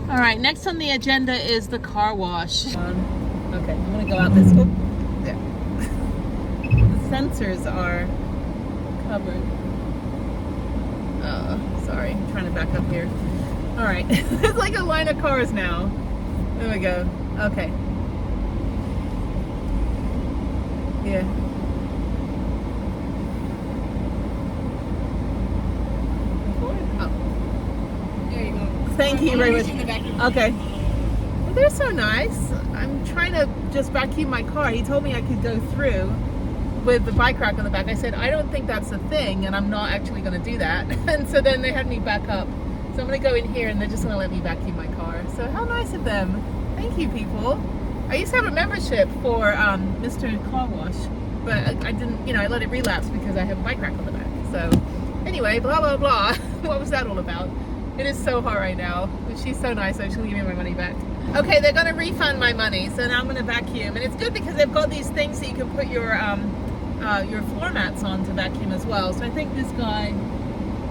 All right, next on the agenda is the car wash. Okay, I'm gonna go out this. Oh, yeah. The sensors are covered. Sorry, I'm trying to back up here. All right, it's like a line of cars now. There we go. Okay. Yeah. Oh. There you go. Thank you very much. Okay. Well, they're so nice. I'm trying to just vacuum my car. He told me I could go through with the bike rack on the back. I said, I don't think that's a thing, and I'm not actually going to do that. And so then they had me back up. So I'm going to go in here, and they're just going to let me vacuum my car. So how nice of them. Thank you, people. I used to have a membership for Mr. Car Wash, but I didn't, I let it relapse because I have a bike rack on the back. So anyway, blah, blah, blah. What was that all about? It is so hot right now. But she's so nice, so she's going to give me my money back. Okay, they're going to refund my money, so now I'm going to vacuum. And it's good because they've got these things that you can put your floor mats on to vacuum as well. So I think this guy,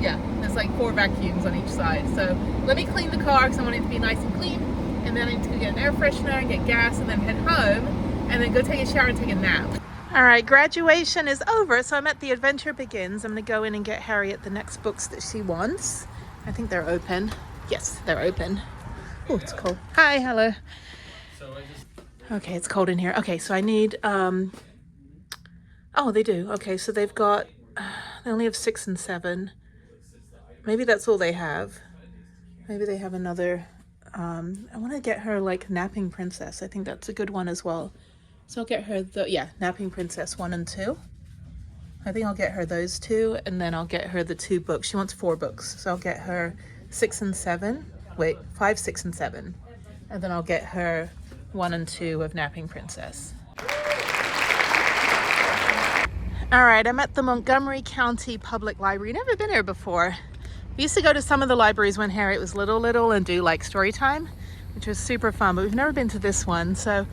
yeah, there's like 4 vacuums on each side. So let me clean the car because I want it to be nice and clean. And then I need to go get an air freshener and get gas and then head home and then go take a shower and take a nap. All right, graduation is over, so I'm at the Adventure Begins. I'm going to go in and get Harriet the next books that she wants. I think they're open. Yes, they're open. Oh, it's cold. Hi, hello. Okay, it's cold in here. Okay, so I need, oh, they do. Okay, so they've got, they only have 6 and 7. Maybe that's all they have. Maybe they have another, I want to get her like Napping Princess. I think that's a good one as well. So I'll get her the, Napping Princess 1 and 2. I think I'll get her those 2, and then I'll get her the 2 books. She wants 4 books, so I'll get her 6 and 7. Wait, 5, 6, and 7. And then I'll get her 1 and 2 of Napping Princess. All right, I'm at the Montgomery County Public Library. Never been here before. We used to go to some of the libraries when Harriet was little and do like story time, which was super fun, but we've never been to this one. So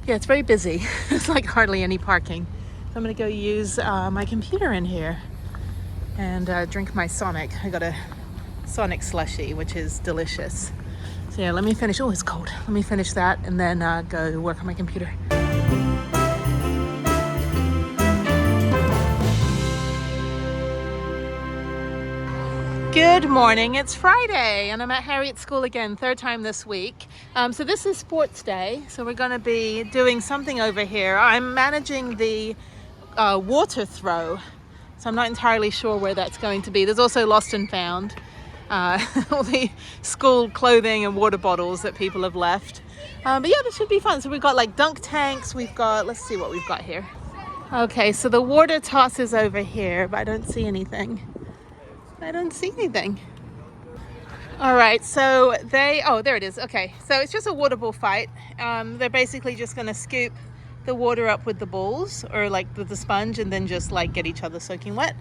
yeah, it's very busy. It's like hardly any parking. So I'm gonna go use my computer in here and drink my Sonic. I got a Sonic slushie, which is delicious. So yeah, let me finish. Oh, it's cold. Let me finish that and then go work on my computer. Good morning, it's Friday and I'm at Harriet's school again, 3rd time this week. So this is sports day, so we're going to be doing something over here. I'm managing the water throw, so I'm not entirely sure where that's going to be. There's also lost and found, all the school clothing and water bottles that people have left. But yeah, this should be fun. So we've got like dunk tanks, we've got, let's see what we've got here. Okay, so the water toss is over here, but I don't see anything. I don't see anything. All right, so oh, there it is. Okay, so it's just a water ball fight. They're basically just gonna scoop the water up with the balls or like with the sponge and then just like get each other soaking wet.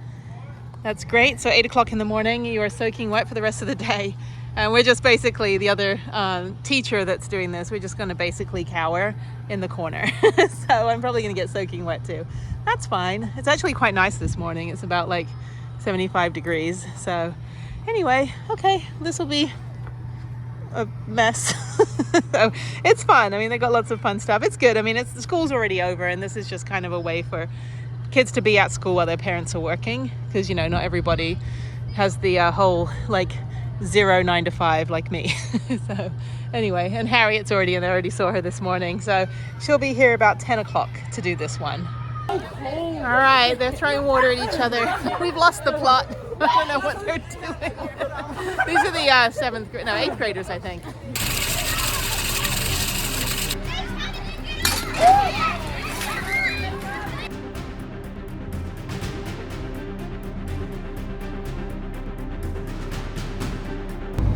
That's great. So 8 o'clock in the morning, you are soaking wet for the rest of the day. And we're just basically the other teacher that's doing this. We're just gonna basically cower in the corner. So I'm probably gonna get soaking wet too. That's fine. It's actually quite nice this morning. It's about like 75 degrees. So anyway, okay, this will be a mess. So it's fun. I mean, they got lots of fun stuff. It's good. I mean, the school's already over and this is just kind of a way for kids to be at school while their parents are working, because not everybody has the whole like 9 to 5 like me. So anyway, and Harriet's already in there. I already saw her this morning, so she'll be here about 10 o'clock to do this one. All right, they're throwing water at each other. We've lost the plot. I don't know what they're doing. These are the 8th graders, I think.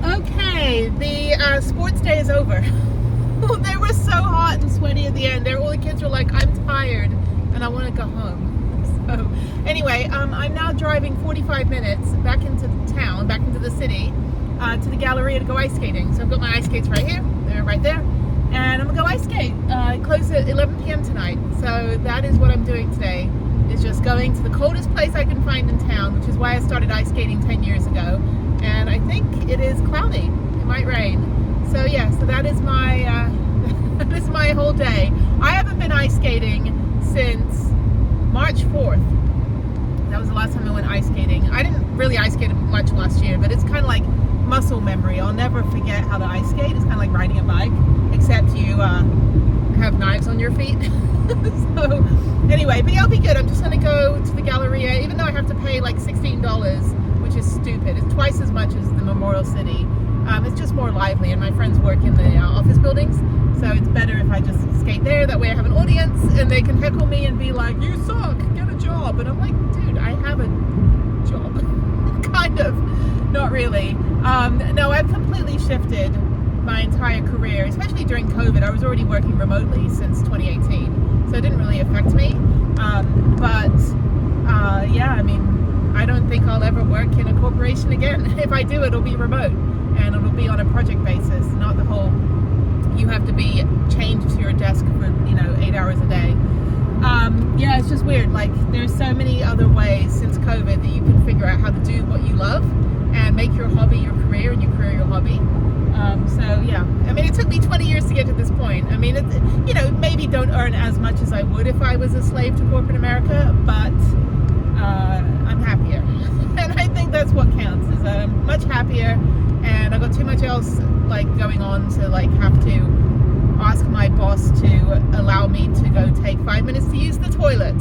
Okay, the sports day is over. They were so hot and sweaty at the end. All the kids were like, I'm tired and I want to go home. So anyway, I'm now driving 45 minutes back into town, back into the city, to the Galleria to go ice skating. So I've got my ice skates right here, they're right there, and I'm gonna go ice skate. Close at 11 p.m. tonight. So that is what I'm doing today, is just going to the coldest place I can find in town, which is why I started ice skating 10 years ago. And I think it is cloudy, it might rain. So yeah, so that is my that is my whole day. I haven't been ice skating since March 4th. That was the last time I went ice skating. I didn't really ice skate much last year, but it's kind of like muscle memory. I'll never forget how to ice skate. It's kind of like riding a bike, except you have knives on your feet. So anyway, but yeah, I'll be good. I'm just gonna go to the Galleria, even though I have to pay like $16, which is stupid. It's twice as much as the Memorial City. It's just more lively, and my friends work in the office buildings, so it's better if I just skate there. That way I have an audience and they can heckle me and be like, you suck, get a job. And I'm like, dude, I have a job. Kind of, not really. No, I've completely shifted my entire career, especially during COVID. I was already working remotely since 2018, so it didn't really affect me. Yeah, I mean, I don't think I'll ever work in a corporation again. If I do, it'll be remote, and it'll be on a project basis, not the whole you have to be chained to your desk for 8 hours a day. Yeah, it's just weird. Like, there's so many other ways since COVID that you can figure out how to do what you love and make your hobby your career and your career your hobby. So yeah, I mean, it took me 20 years to get to this point. I mean, maybe don't earn as much as I would if I was a slave to corporate America, but I'm happier. And I think that's what counts, is that I'm much happier, and I've got too much else like going on to like have to ask my boss to allow me to go take 5 minutes to use the toilet.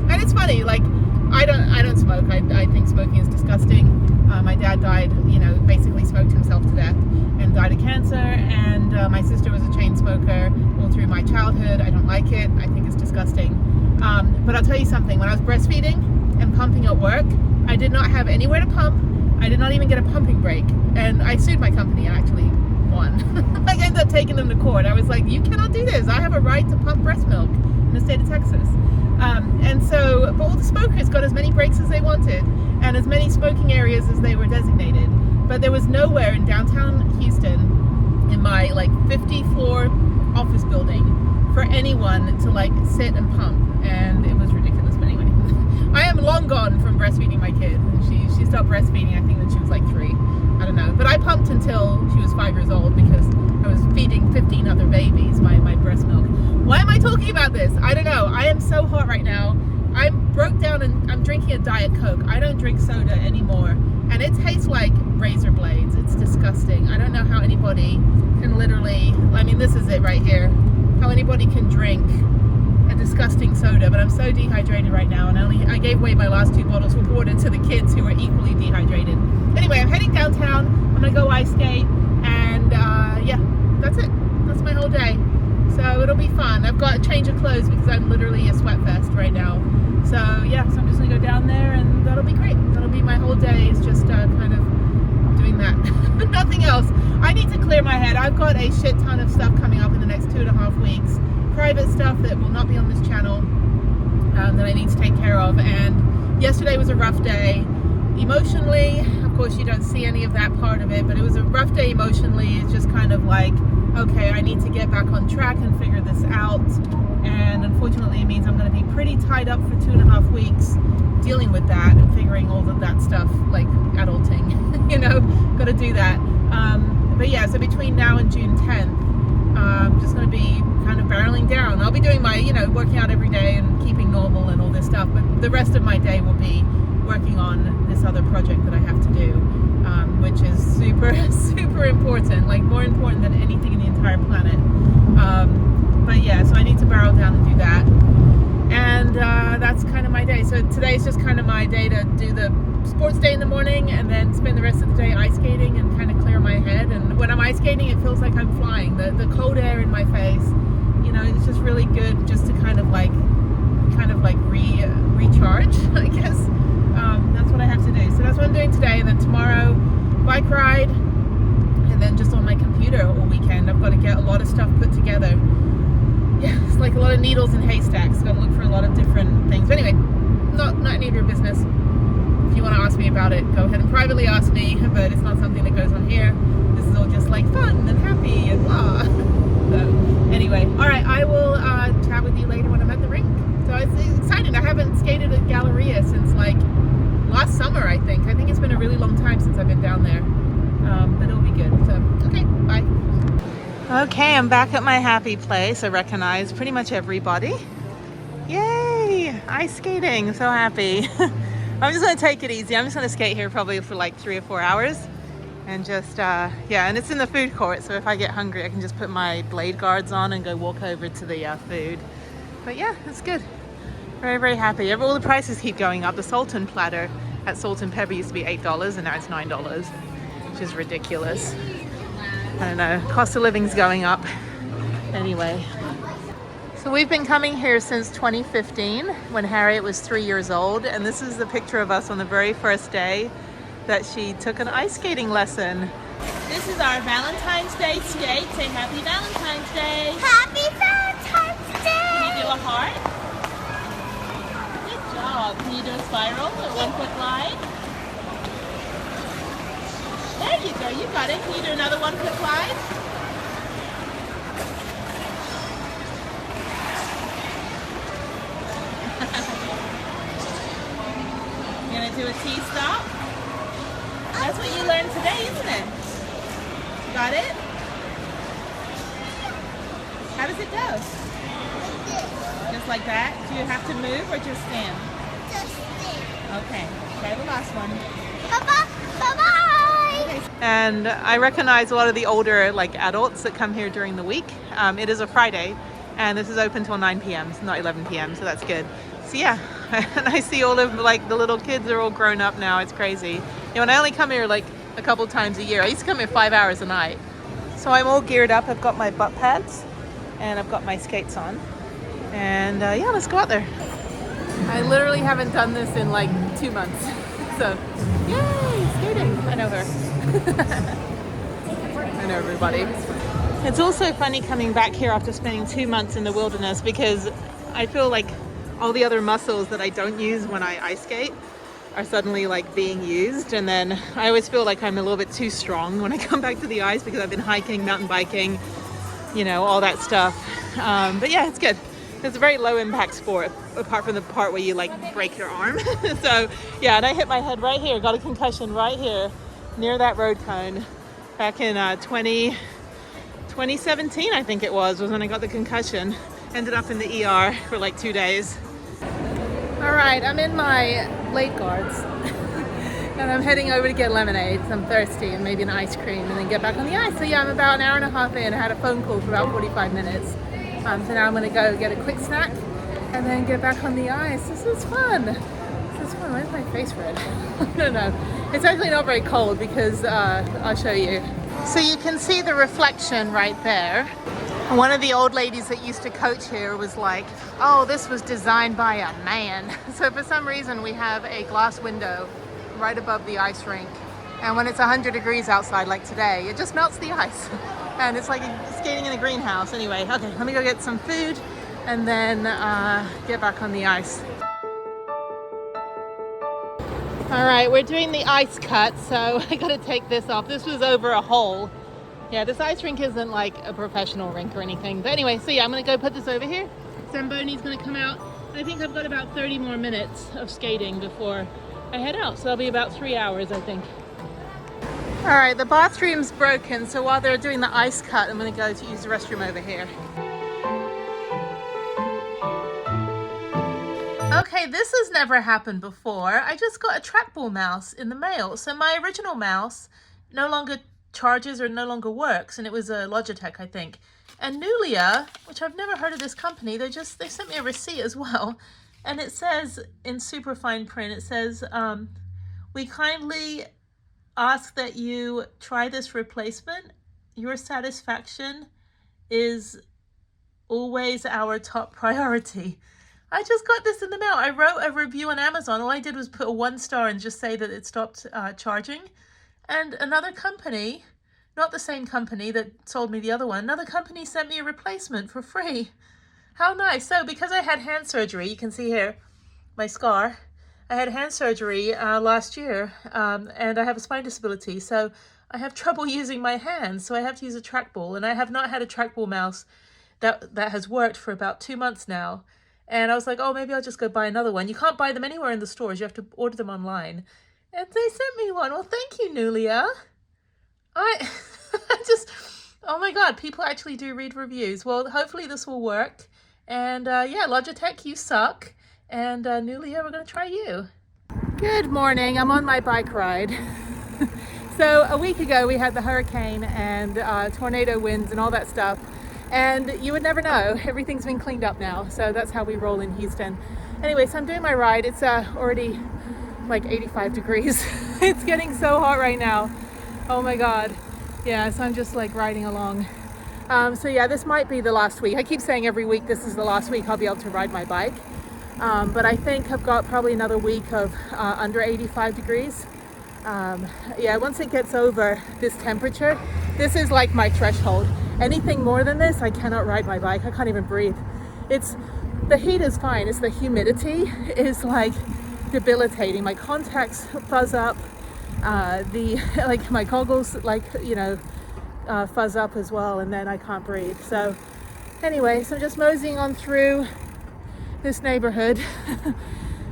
And it's funny, like, I don't smoke. I think smoking is disgusting. My dad died, basically smoked himself to death and died of cancer. And my sister was a chain smoker all through my childhood. I don't like it. I think it's disgusting. But I'll tell you something. When I was breastfeeding and pumping at work, I did not have anywhere to pump. I did not even get a pumping break. And I sued my company and actually won. I ended up taking them to court. I was like, you cannot do this. I have a right to pump breast milk in the state of Texas. But all the smokers got as many breaks as they wanted and as many smoking areas as they were designated. But there was nowhere in downtown Houston, in my like 50-floor office building, for anyone to like sit and pump. And it was ridiculous. But anyway, I am long gone from breastfeeding my kid. She stopped breastfeeding, I think, when she was like 3. I don't know. But I pumped until she was 5 years old because I was feeding 15 other babies my breast milk. Why am I talking about this? I don't know. I am so hot right now. I broke down and I'm drinking a Diet Coke. I don't drink soda anymore. And it tastes like razor blades. It's disgusting. I don't know how anybody can literally, I mean, this is it right here. How anybody can drink a disgusting soda. But I'm so dehydrated right now. And I gave away my last 2 bottles of water to the kids who are equally dehydrated. Anyway, I'm heading downtown. I'm going to go ice skate. And yeah, that's it. That's my whole day. So it'll be fun. I've got a change of clothes because I'm literally a sweat fest right now. So yeah, so I'm just gonna go down there and that'll be great. That'll be my whole day, is just kind of doing that. Nothing else. I need to clear my head. I've got a shit ton of stuff coming up in the next 2.5 weeks. Private stuff that will not be on this channel that I need to take care of. And yesterday was a rough day. Emotionally, of course you don't see any of that part of it, but it was a rough day emotionally. It's just kind of like, okay, I need to get back on track and figure this out. And unfortunately it means I'm going to be pretty tied up for 2.5 weeks dealing with that and figuring all of that stuff, like adulting, got to do that. But yeah, so between now and June 10th, I'm just going to be kind of barreling down. I'll be doing my, working out every day and keeping normal and all this stuff, but the rest of my day will be working on this other project that I have to do, which is super, super important, like more important than anything in the entire planet. But yeah, so I need to barrel down and do that. And that's kind of my day. So today's just kind of my day to do the sports day in the morning and then spend the rest of the day ice skating and kind of clear my head. And when I'm ice skating, it feels like I'm flying. The cold air in my face, it's just really good just to kind of like recharge, I guess. That's what I have to do. So that's what I'm doing today. And then tomorrow, bike ride, and then just on my computer all weekend. I've got to get a lot of stuff put together. Yeah, it's like a lot of needles and haystacks. Got to look for a lot of different things. But anyway, not any of your business. If you want to ask me about it, go ahead and privately ask me. But it's not something that goes on here. This is all just like fun and happy and blah. So anyway, all right. I will chat with you later when I'm at the rink. So it's exciting. I haven't skated at Galleria since like last summer. I think it's been a really long time since I've been down there. but it'll be good. So, okay, bye. Okay, I'm back at my happy place. I recognize pretty much everybody. Yay! Ice skating, so happy. I'm just gonna take it easy. I'm just gonna skate here probably for like 3 or 4 hours and just, yeah, and it's in the food court. So if I get hungry, I can just put my blade guards on and go walk over to the food. But yeah, it's good. Very, very happy. All the prices keep going up. The Sultan platter at Salt and Pepper used to be $8 and now it's $9, which is ridiculous. I don't know, cost of living's going up. Anyway, so we've been coming here since 2015 when Harriet was 3 years old, and this is the picture of us on the very first day that she took an ice skating lesson. This is our Valentine's Day skate. Say Happy Valentine's Day. Happy Valentine's Can you Day! do a heart? Good job. Can you do a spiral or 1 foot glide? There you go, you got it. Can you do another 1 foot glide? You're gonna do a T-stop? That's what you learned today, isn't it? Got it? How does it go? Just like that? Do you have to move or just stand? Just stand. Okay, try the last one. Bye-bye! Bye-bye! And I recognize a lot of the older like adults that come here during the week. It is a Friday and this is open till 9 p.m. It's not 11 p.m. so that's good. So yeah, and I see all of like the little kids are all grown up now. It's crazy. You know, and I only come here like a couple times a year. I used to come here 5 hours a night. So I'm all geared up. I've got my butt pads and I've got my skates on. And yeah, let's go out there. I literally haven't done this in like 2 months. So yay, skating. I know her. I know everybody. It's also funny coming back here after spending 2 months in the wilderness because I feel like all the other muscles that I don't use when I ice skate are suddenly like being used, and then I always feel like I'm a little bit too strong when I come back to the ice because I've been hiking, mountain biking, you know, all that stuff. But yeah, it's good. It's a very low impact sport apart from the part where you like break your arm. So yeah, and I hit my head right here, got a concussion right here near that road cone back in 2017 I think it was when I got the concussion. Ended up in the ER for like 2 days. All right, I'm in my blade guards and I'm heading over to get lemonade. I'm thirsty and maybe an ice cream and then get back on the ice. So yeah, I'm about an hour and a half in. I had a phone call for about 45 minutes. So now I'm gonna go get a quick snack and then get back on the ice. This is fun. This is fun. Why is my face red? I don't know. It's actually not very cold because I'll show you. So you can see the reflection right there. One of the old ladies that used to coach here was like, oh, this was designed by a man. So for some reason we have a glass window right above the ice rink. And when it's 100 degrees outside like today, it just melts the ice. And it's like skating in a greenhouse. Anyway, okay, let me go get some food and then get back on the ice. All right, we're doing the ice cut, so I gotta take this off. This was over a hole. Yeah, this ice rink isn't like a professional rink or anything. But anyway, so yeah, I'm gonna go put this over here. Zamboni's gonna come out. I think I've got about 30 more minutes of skating before I head out. So that'll be about 3 hours, I think. All right, the bathroom's broken. So while they're doing the ice cut, I'm gonna go to use the restroom over here. Okay, this has never happened before. I just got a trackball mouse in the mail. So my original mouse no longer charges or no longer works, and it was a Logitech, I think. And Nulia, which I've never heard of this company, they sent me a receipt as well, and it says in super fine print, it says, we kindly ask that you try this replacement. Your satisfaction is always our top priority. I just got this in the mail. I wrote a review on Amazon. All I did was put a 1 star and just say that it stopped charging. And another company, not the same company that sold me the other one, another company sent me a replacement for free. How nice. So because I had hand surgery, you can see here my scar. I had hand surgery last year and I have a spine disability. So I have trouble using my hands. So I have to use a trackball, and I have not had a trackball mouse that has worked for about 2 months now. And I was like, oh, maybe I'll just go buy another one. You can't buy them anywhere in the stores. You have to order them online. And they sent me one. Well, thank you, Nulia. I just, oh my God, people actually do read reviews. Well, hopefully this will work. And yeah, Logitech, you suck. And Nulia, we're gonna try you. Good morning, I'm on my bike ride. So a week ago we had the hurricane and tornado winds and all that stuff. And you would never know, everything's been cleaned up now. So that's how we roll in Houston. Anyway, so I'm doing my ride. It's already like 85 degrees. It's getting so hot right now. Oh my God. Yeah, so I'm just like riding along. So yeah, this might be the last week. I keep saying every week this is the last week I'll be able to ride my bike. But I think I've got probably another week of under 85 degrees. Yeah, once it gets over this temperature, this is like my threshold. Anything more than this, I cannot ride my bike. I can't even breathe. The heat is fine. It's the humidity is like debilitating. My contacts fuzz up. Like my goggles, like, you know, fuzz up as well, and then I can't breathe. So anyway, so I'm just moseying on through this neighborhood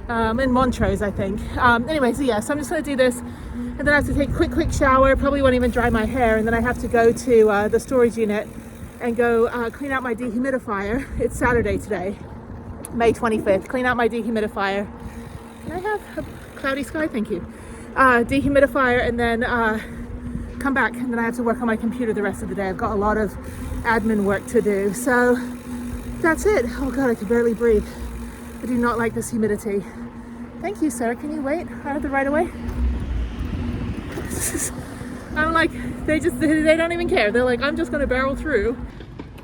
in Montrose, I think. Anyway, so yeah, so I'm just gonna do this, and then I have to take a quick shower. Probably won't even dry my hair, and then I have to go to the storage unit and go clean out my dehumidifier. It's Saturday today, May 25th. Clean out my dehumidifier. Can I have a cloudy sky? Thank you. Dehumidifier, and then come back, and then I have to work on my computer the rest of the day. I've got a lot of admin work to do, so that's it. Oh God, I can barely breathe. I do not like this humidity. Thank you, sir. Can you wait? I have the right of way. I'm like, they don't even care. They're like, I'm just gonna barrel through.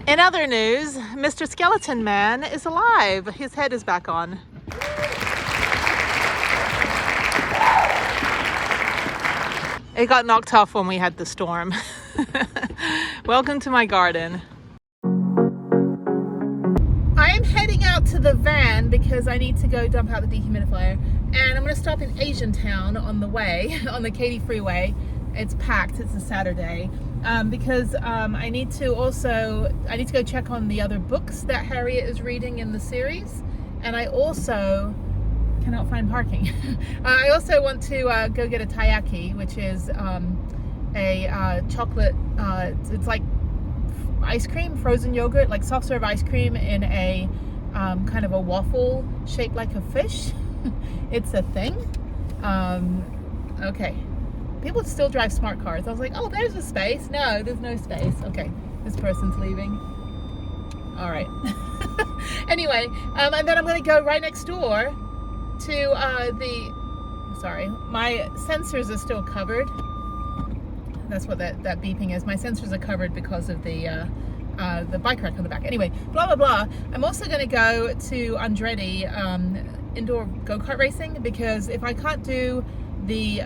In other news, Mr. Skeleton Man is alive. His head is back on. It got knocked off when we had the storm. Welcome to my garden. I am heading out to the van because I need to go dump out the dehumidifier. And I'm gonna stop in Asian Town on the way, on the Katy Freeway. It's packed, it's a Saturday. Because I need to go check on the other books that Harriet is reading in the series. And I also cannot find parking. I also want to go get a taiyaki, which is a chocolate, it's like ice cream, frozen yogurt, like soft serve ice cream in a kind of a waffle shaped like a fish. It's a thing. Okay. People still drive smart cars. I was like, oh, there's a space. No, there's no space. Okay, this person's leaving. All right. Anyway, and then I'm gonna go right next door to my sensors are still covered. That's what that beeping is. My sensors are covered because of the bike rack on the back. Anyway, blah blah blah. I'm also going to go to Andretti indoor go-kart racing, because if I can't do the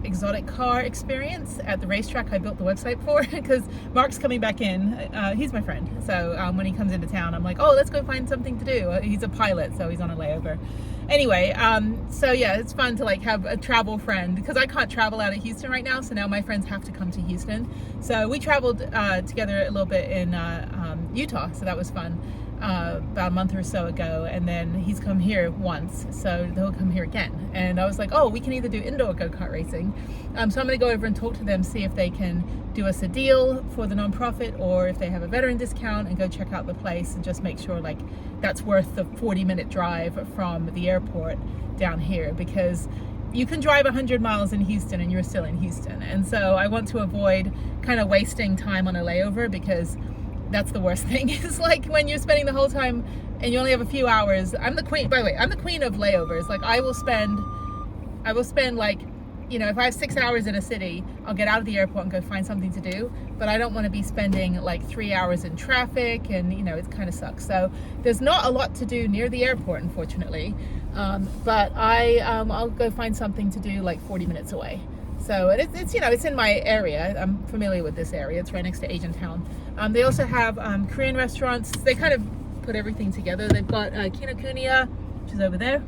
exotic car experience at the racetrack I built the website for, because Mark's coming back in. He's my friend, so when he comes into town, I'm like, oh, let's go find something to do. He's a pilot, so he's on a layover. Anyway, so yeah, it's fun to like have a travel friend, because I can't travel out of Houston right now, so now my friends have to come to Houston. So we traveled together a little bit in Utah, so that was fun. About a month or so ago, and then he's come here once, so he'll come here again. And I was like, oh, we can either do indoor go-kart racing, so I'm going to go over and talk to them, see if they can do us a deal for the nonprofit, or if they have a veteran discount, and go check out the place and just make sure like that's worth the 40-minute drive from the airport down here, because you can drive 100 miles in Houston and you're still in Houston. And so I want to avoid kind of wasting time on a layover, because that's the worst thing. Is like when you're spending the whole time and you only have a few hours. I'm the queen, by the way, I'm the queen of layovers. Like I will spend like, you know, if I have 6 hours in a city, I'll get out of the airport and go find something to do. But I don't want to be spending like 3 hours in traffic, and you know, it kind of sucks. So there's not a lot to do near the airport, unfortunately. But I'll go find something to do like 40 minutes away. So it's you know, it's in my area. I'm familiar with this area. It's right next to Asian Town. They also have Korean restaurants. They kind of put everything together. They've got Kinokuniya, which is over there.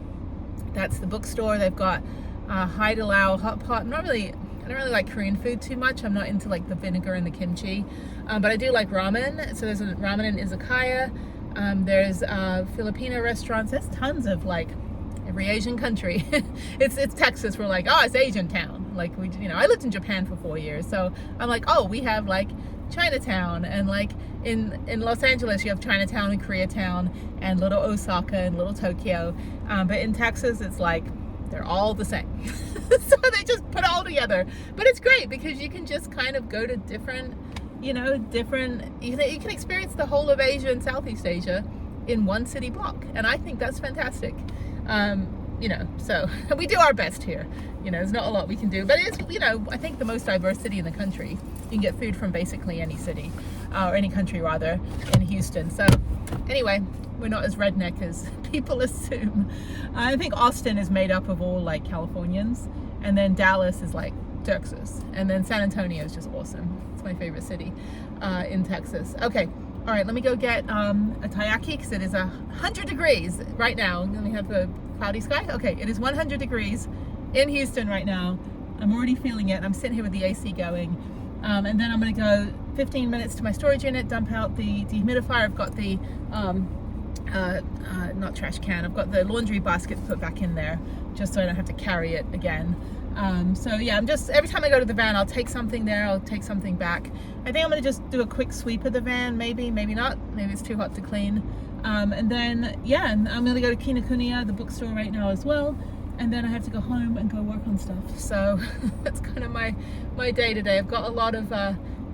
That's the bookstore. They've got Hai De Lao hot pot. I don't really like Korean food too much. I'm not into like the vinegar and the kimchi, but I do like ramen. So there's a ramen and izakaya. There's Filipino restaurants. There's tons of like every Asian country. it's Texas. We're like, oh, it's Asian town. Like we, you know, I lived in Japan for 4 years, so I'm like, oh, we have like Chinatown, and like in Los Angeles you have Chinatown and Koreatown and little Osaka and little Tokyo, but in Texas it's like they're all the same. So they just put it all together. But it's great because you can just kind of go to different, you can experience the whole of Asia and Southeast Asia in one city block, and I think that's fantastic. So we do our best here. There's not a lot we can do, but it's, I think the most diverse city in the country. You can get food from basically any city, or any country rather, in Houston. So anyway, we're not as redneck as people assume. I think Austin is made up of all like Californians, and then Dallas is like Texas, and then San Antonio is just awesome. It's my favorite city in Texas. Okay, all right, let me go get a taiyaki because it is 100 degrees right now. Let me have a cloudy sky. Okay, it is 100 degrees in Houston right now. I'm already feeling it. I'm sitting here with the AC going, and then I'm going to go 15 minutes to my storage unit, dump out the dehumidifier. I've got the not trash can, I've got the laundry basket to put back in there just so I don't have to carry it again. So yeah, I'm just, every time I go to the van, I'll take something there, I'll take something back. I think I'm going to just do a quick sweep of the van, maybe not, maybe it's too hot to clean. And then, yeah, and I'm going to go to Kinokuniya, the bookstore right now as well. And then I have to go home and go work on stuff. So that's kind of my day today. I've got a lot of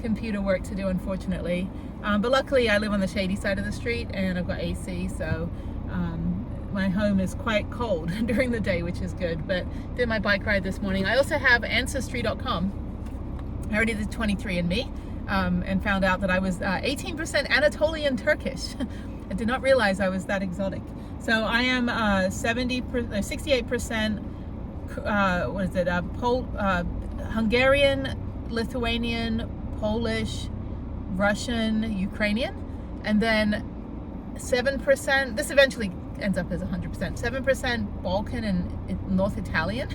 computer work to do, unfortunately. But luckily I live on the shady side of the street and I've got AC, so my home is quite cold during the day, which is good. But did my bike ride this morning. I also have Ancestry.com. I already did 23andMe and found out that I was 18% Anatolian Turkish. I did not realize I was that exotic. So I am 68%, Hungarian, Lithuanian, Polish, Russian, Ukrainian, and then 7%, this eventually ends up as 100%, 7% Balkan and North Italian,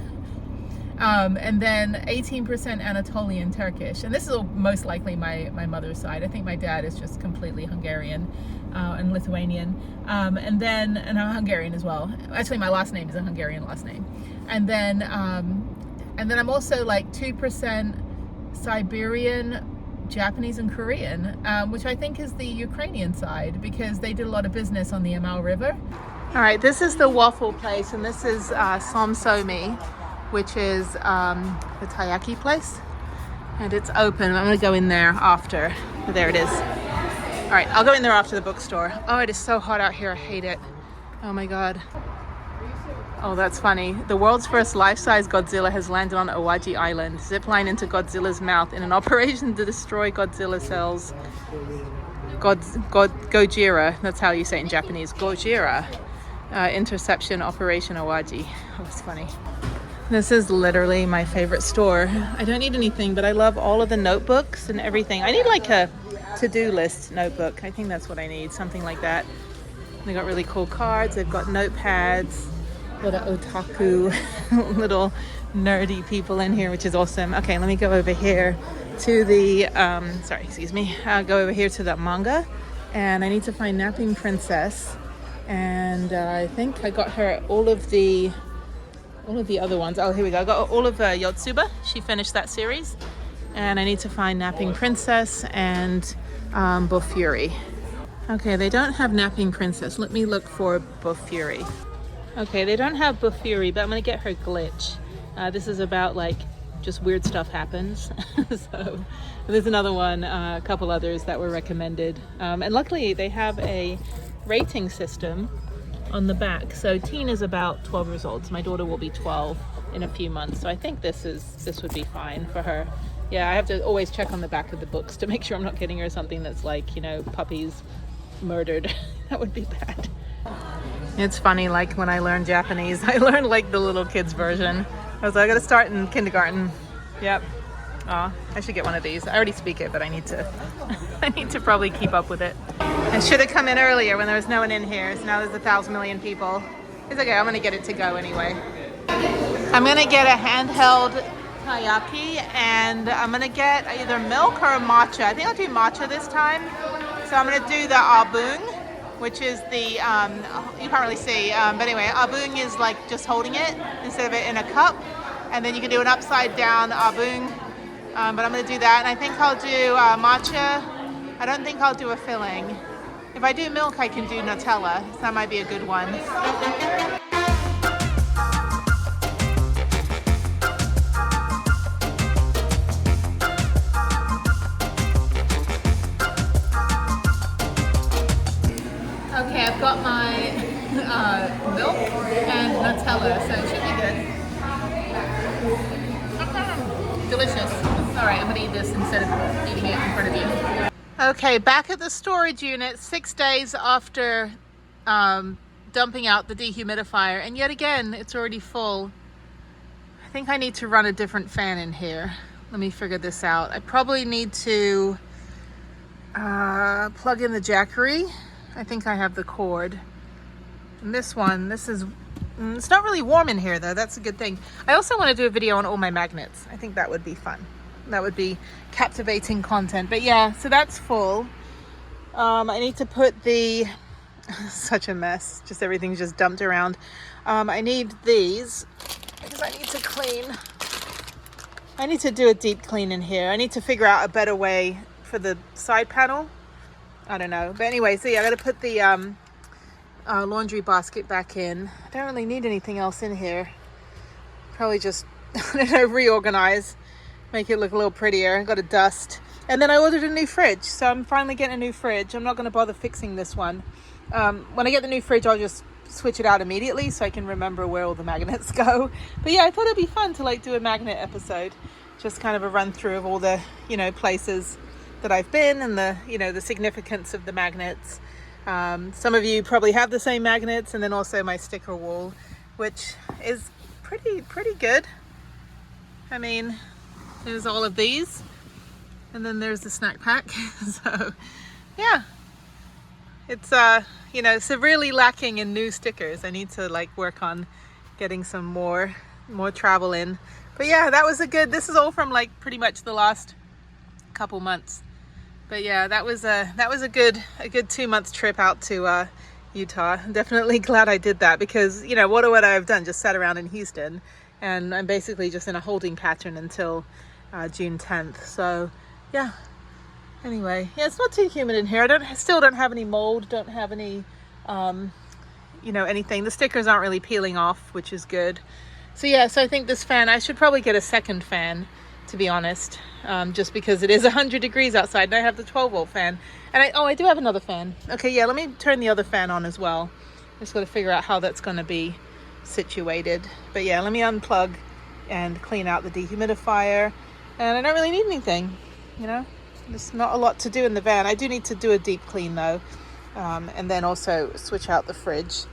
and then 18% Anatolian Turkish. And this is most likely my mother's side. I think my dad is just completely Hungarian and Lithuanian, and I'm Hungarian as well. Actually, my last name is a Hungarian last name. And then I'm also like 2% Siberian, Japanese and Korean, which I think is the Ukrainian side because they did a lot of business on the Amur River. All right, this is the waffle place, and this is Somsomi, which is the taiyaki place, and it's open. I'm gonna go in there after. There it is. All right, I'll go in there after the bookstore. Oh, it is so hot out here. I hate it. Oh my God. Oh, that's funny. The world's first life-size Godzilla has landed on Awaji Island. Zipline into Godzilla's mouth in an operation to destroy Godzilla cells. Gojira, that's how you say it in Japanese. Gojira. Interception Operation Awaji. Oh, it's funny. This is literally my favorite store. I don't need anything, but I love all of the notebooks and everything. I need like a to-do list notebook. I think that's what I need, something like that. They got really cool cards. They've got notepads. Little otaku, little nerdy people in here, which is awesome. Okay, let me go over here to the, go over here to the manga, and I need to find Napping Princess, and I think I got her all of the other ones. Oh, here we go. I got all of Yotsuba. She finished that series, and I need to find Napping Princess and Bofuri. Okay, they don't have Napping Princess. Let me look for Bofuri. Okay, they don't have Bofuri, but I'm gonna get her Glitch. This is about like just weird stuff happens. So there's another one, a couple others that were recommended. And luckily they have a rating system on the back. So teen is about 12 years old. So my daughter will be 12 in a few months. So I think this would be fine for her. Yeah, I have to always check on the back of the books to make sure I'm not getting her something that's like, puppies murdered. That would be bad. It's funny, like when I learned Japanese, I learned like the little kids version. I was like, I gotta start in kindergarten. Yep. Aw, I should get one of these. I already speak it, but I need to probably keep up with it. I should have come in earlier when there was no one in here. So now there's 1,000 million people. It's okay, I'm gonna get it to go anyway. I'm gonna get a handheld taiyaki, and I'm gonna get either milk or a matcha. I think I'll do matcha this time. So I'm gonna do the abung. which is the, you can't really see, but anyway, abung is like just holding it instead of it in a cup. And then you can do an upside down abung, but I'm going to do that. And I think I'll do matcha. I don't think I'll do a filling. If I do milk, I can do Nutella, so that might be a good one. Okay, I've got my milk and Nutella, so it should be good. Delicious. All right, I'm gonna eat this instead of eating it in front of you. Okay, back at the storage unit 6 days after dumping out the dehumidifier, and yet again, it's already full. I think I need to run a different fan in here. Let me figure this out. I probably need to plug in the Jackery. I think I have the cord. And this one, it's not really warm in here though. That's a good thing. I also want to do a video on all my magnets. I think that would be fun. That would be captivating content. But yeah, so that's full. I need to put the, such a mess. Just everything's just dumped around. I need these because I need to clean. I need to do a deep clean in here. I need to figure out a better way for the side panel. I don't know, but anyway, so yeah, I got to put the laundry basket back in. I don't really need anything else in here. Probably just, I don't know, reorganize, make it look a little prettier. Got to dust, and then I ordered a new fridge, so I'm finally getting a new fridge. I'm not going to bother fixing this one. When I get the new fridge, I'll just switch it out immediately so I can remember where all the magnets go. But yeah, I thought it'd be fun to like do a magnet episode, just kind of a run through of all the, you know, places that I've been and the, you know, the significance of the magnets. Some of you probably have the same magnets, and then also my sticker wall, which is pretty good. I mean, there's all of these, and then there's the snack pack. So yeah, it's you know, severely lacking in new stickers. I need to like work on getting some more travel in. But yeah, that was this is all from like pretty much the last couple months. But yeah, that was a good 2 month trip out to Utah. I'm definitely glad I did that, because you know, what would I have done? Just sat around in Houston, and I'm basically just in a holding pattern until June 10th. So yeah, anyway, yeah, it's not too humid in here. I still don't have any mold, don't have any you know, anything. The stickers aren't really peeling off, which is good. So yeah, so I think this fan, I should probably get a second fan, to be honest, just because it is 100 degrees outside, and I have the 12-volt fan, and I do have another fan. Okay, yeah, let me turn the other fan on as well. Just got to figure out how that's going to be situated. But yeah, let me unplug and clean out the dehumidifier, and I don't really need anything, you know. There's not a lot to do in the van. I do need to do a deep clean though, and then also switch out the fridge.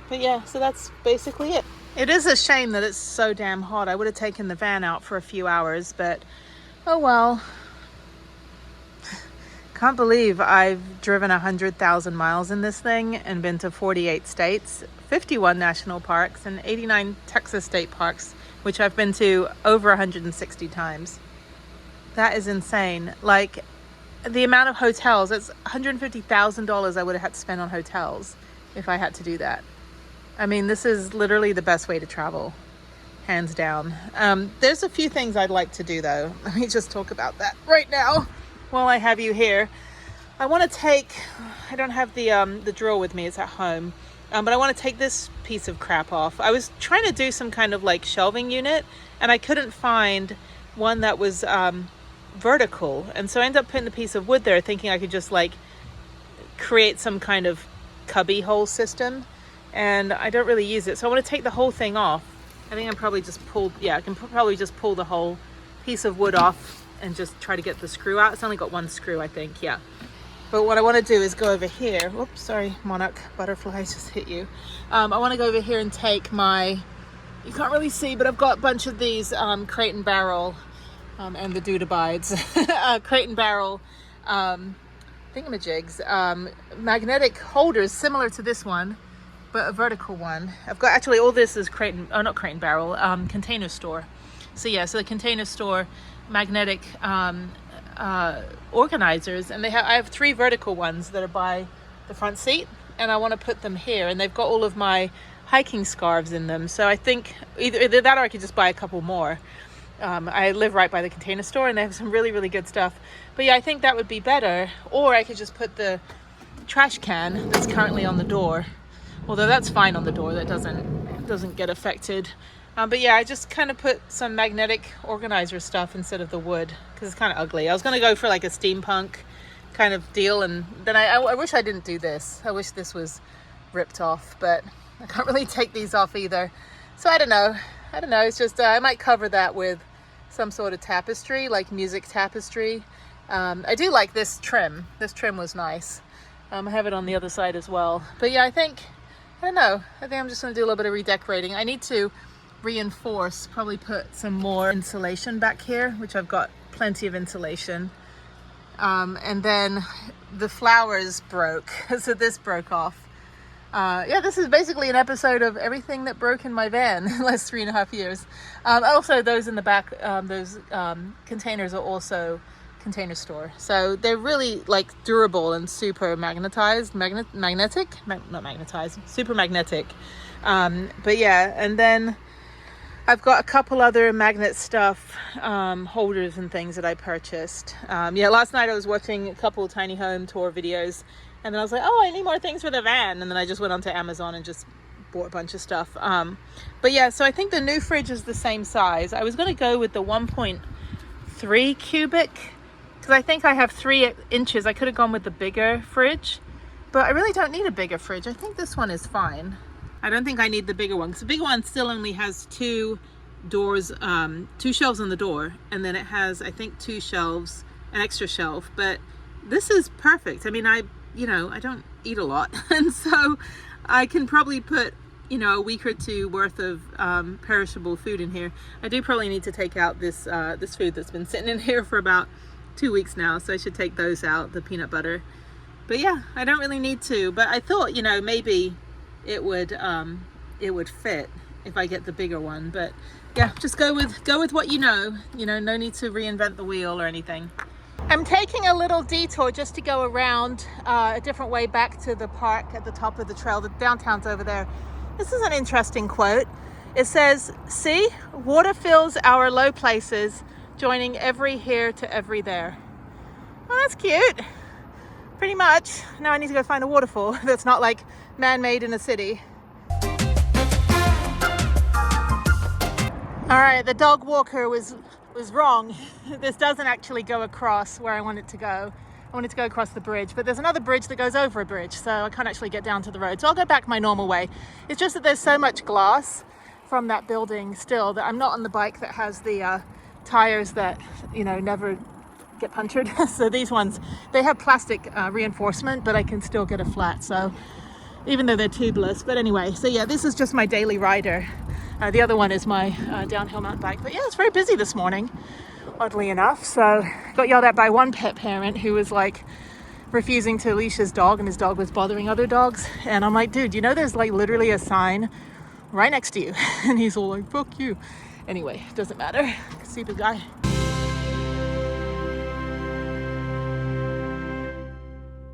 But yeah, so that's basically it. It is a shame that it's so damn hot. I would have taken the van out for a few hours, but oh well. Can't believe I've driven 100,000 miles in this thing and been to 48 states, 51 national parks, and 89 Texas state parks, which I've been to over 160 times. That is insane. Like, the amount of hotels, it's $150,000 I would have had to spend on hotels if I had to do that. I mean, this is literally the best way to travel, hands down. There's a few things I'd like to do though. Let me just talk about that right now while I have you here. I want to take, I don't have the drill with me, it's at home, but I want to take this piece of crap off. I was trying to do some kind of like shelving unit, and I couldn't find one that was vertical, and so I ended up putting the piece of wood there thinking I could just like create some kind of cubby hole system, and I don't really use it, so I want to take the whole thing off. I think I'm probably just I can probably just pull the whole piece of wood off and just try to get the screw out. It's only got one screw, I think, yeah. But what I want to do is go over here. Whoops, sorry, monarch butterflies just hit you. I want to go over here and take my, you can't really see, but I've got a bunch of these Crate and Barrel and the Dudabides Crate and Barrel thingamajigs, magnetic holders similar to this one, but a vertical one. I've got, actually all this is not Crate and Barrel, Container Store. So yeah, so the Container Store magnetic organizers, and I have 3 vertical ones that are by the front seat, and I want to put them here, and they've got all of my hiking scarves in them. So I think either that or I could just buy a couple more. I live right by the Container Store and they have some really, really good stuff. But yeah, I think that would be better. Or I could just put the trash can that's currently on the door. Although that's fine on the door, that doesn't get affected. But yeah, I just kind of put some magnetic organizer stuff instead of the wood because it's kind of ugly. I was going to go for like a steampunk kind of deal, and then I wish I didn't do this. I wish this was ripped off, but I can't really take these off either. So I don't know. It's just I might cover that with some sort of tapestry, like music tapestry. I do like this trim. This trim was nice. I have it on the other side as well. But yeah, I think I'm just going to do a little bit of redecorating. I need to reinforce, probably put some more insulation back here, which I've got plenty of insulation. And then the flowers broke, so this broke off. Yeah, this is basically an episode of everything that broke in my van in the last 3.5 years. Also, those in the back, those containers are also Container Store. So they're really like durable and super magnetized, super magnetic. But yeah, and then I've got a couple other magnet stuff, holders and things that I purchased. Yeah, last night I was watching a couple tiny home tour videos, and then I was like, oh, I need more things for the van. And then I just went onto Amazon and just bought a bunch of stuff. But yeah, so I think the new fridge is the same size. I was going to go with the 1.3 cubic because I think I have 3 inches. I could have gone with the bigger fridge, but I really don't need a bigger fridge. I think this one is fine. I don't think I need the bigger one because the bigger one still only has 2 doors, 2 shelves on the door, and then it has, I think, 2 shelves, an extra shelf. But this is perfect. I mean, I don't eat a lot, and so I can probably put, a week or 2 worth of perishable food in here. I do probably need to take out this this food that's been sitting in here for about 2 weeks now, so I should take those out, the peanut butter. But yeah, I don't really need to. But I thought, maybe it would fit if I get the bigger one. But yeah, just go with what no need to reinvent the wheel or anything. I'm taking a little detour just to go around a different way back to the park at the top of the trail. The downtown's over there. This is an interesting quote. It says, "See, water fills our low places, joining every here to every there." Oh, that's cute. Pretty much. Now I need to go find a waterfall that's not like man-made in a city. All right, the dog walker was wrong. This doesn't actually go across where I want it to go. I want it to go across the bridge, but there's another bridge that goes over a bridge, so I can't actually get down to the road. So I'll go back my normal way. It's just that there's so much glass from that building still that I'm not on the bike that has the tires that, never get punctured. So these ones, they have plastic reinforcement, but I can still get a flat. So even though they're tubeless, but anyway, so yeah, this is just my daily rider. The other one is my downhill mountain bike. But yeah, it's very busy this morning, oddly enough. So got yelled at by one pet parent who was like refusing to leash his dog, and his dog was bothering other dogs. And I'm like, dude, there's like literally a sign right next to you. And he's all like, fuck you. Anyway, doesn't matter. Stupid guy.